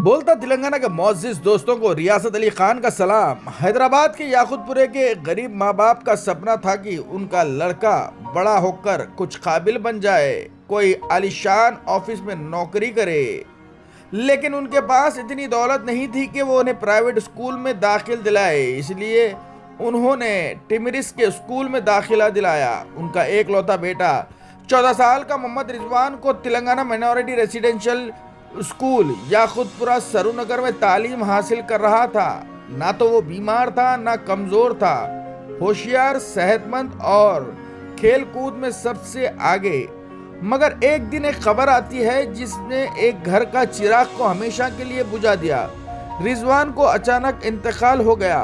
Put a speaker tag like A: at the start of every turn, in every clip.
A: بولتا تلنگانہ کے معزز دوستوں کو ریاست علی خان کا سلام۔ حیدرآباد کے یاقوت پورے کے غریب ماں باپ کا سپنا تھا کہ ان کا لڑکا بڑا ہو کر کچھ قابل بن جائے، کوئی عالیشان آفس میں نوکری کرے، لیکن ان کے پاس اتنی دولت نہیں تھی کہ وہ انہیں پرائیویٹ اسکول میں داخل دلائے۔ اس لیے انہوں نے ٹیمرس کے اسکول میں داخلہ دلایا۔ ان کا ایک لوتا بیٹا 14 سال کا محمد رضوان کو تلنگانہ مائنورٹی ریزیڈنشل اسکول یاقوت پورہ سرو نگر میں تعلیم حاصل کر رہا تھا۔ نہ تو وہ بیمار تھا نہ کمزور تھا، ہوشیار، صحت مند اور کھیل کود میں سب سے آگے۔ مگر ایک دن ایک خبر آتی ہے جس نے ایک گھر کا چراغ کو ہمیشہ کے لیے بجھا دیا۔ رضوان کو اچانک انتقال ہو گیا۔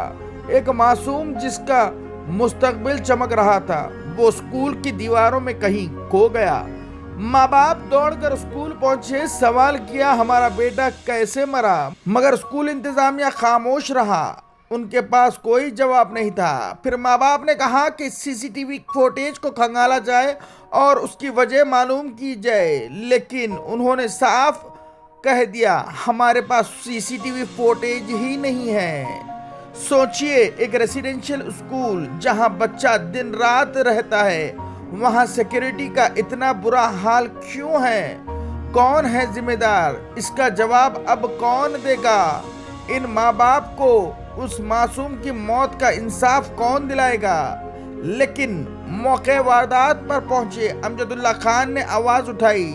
A: ایک معصوم جس کا مستقبل چمک رہا تھا، وہ اسکول کی دیواروں میں کہیں کھو گیا۔ ماں باپ دوڑ کر اسکول پہنچے، سوال کیا ہمارا بیٹا کیسے مرا، مگر اسکول انتظامیہ خاموش رہا۔ ان کے پاس کوئی جواب نہیں تھا۔ پھر ماں باپ نے کہا کہ سی سی ٹی وی فوٹیج کو کھنگالا جائے اور اس کی وجہ معلوم کی جائے، لیکن انہوں نے صاف کہہ دیا ہمارے پاس سی سی ٹی وی فوٹیج ہی نہیں ہے۔ سوچئے، ایک ریزیڈنشل اسکول جہاں بچہ دن رات رہتا ہے، وہاں سیکیورٹی کا اتنا برا حال کیوں ہے؟ کون ہے ذمہ دار؟ اس کا جواب اب کون دے گا؟ ان ماں باپ کو اس معصوم کی موت کا انصاف کون دلائے گا؟ لیکن موقع واردات پر پہنچے امجد اللہ خان نے آواز اٹھائی۔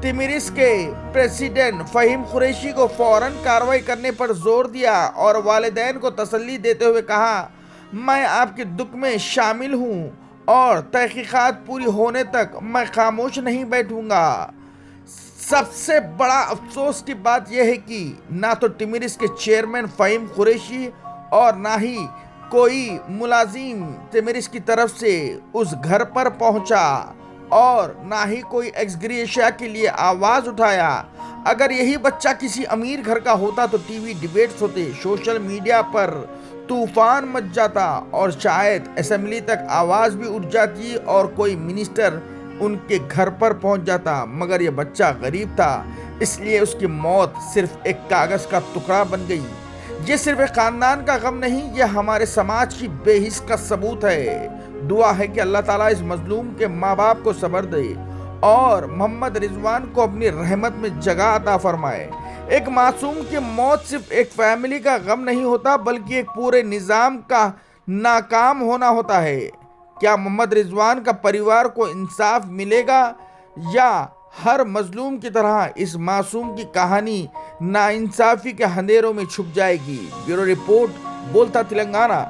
A: ٹیمرس کے پریزیڈنٹ فہیم قریشی کو فوراً کارروائی کرنے پر زور دیا اور والدین کو تسلی دیتے ہوئے کہا میں آپ کے دکھ میں شامل ہوں اور تحقیقات پوری ہونے تک میں خاموش نہیں بیٹھوں گا۔ سب سے بڑا افسوس کی بات یہ ہے کہ نہ تو ٹیمرس کے چیئرمین فہیم قریشی اور نہ ہی کوئی ملازم ٹیمرس کی طرف سے اس گھر پر پہنچا اور نہ ہی کوئی ایکس گریشیا کے لیے آواز اٹھایا۔ اگر یہی بچہ کسی امیر گھر کا ہوتا تو ٹی وی ڈیبیٹس ہوتے، سوشل میڈیا پر طوفان مچ جاتا اور شاید اسمبلی تک آواز بھی اٹھ جاتی اور کوئی منسٹر ان کے گھر پر پہنچ جاتا، مگر یہ بچہ غریب تھا، اس لیے اس کی موت صرف ایک کاغذ کا ٹکڑا بن گئی۔ یہ صرف ایک خاندان کا غم نہیں، یہ ہمارے سماج کی بے حس کا ثبوت ہے۔ دعا ہے کہ اللہ تعالیٰ اس مظلوم کے ماں باپ کو صبر دے اور محمد رضوان کو اپنی رحمت میں جگہ عطا فرمائے۔ ایک معصوم کی موت صرف ایک فیملی کا غم نہیں ہوتا، بلکہ ایک پورے نظام کا ناکام ہونا ہوتا ہے۔ کیا محمد رضوان کا پریوار کو انصاف ملے گا یا ہر مظلوم کی طرح اس معصوم کی کہانی ناانصافی کے اندھیروں میں چھپ جائے گی؟ بیورو رپورٹ، بولتا تلنگانہ۔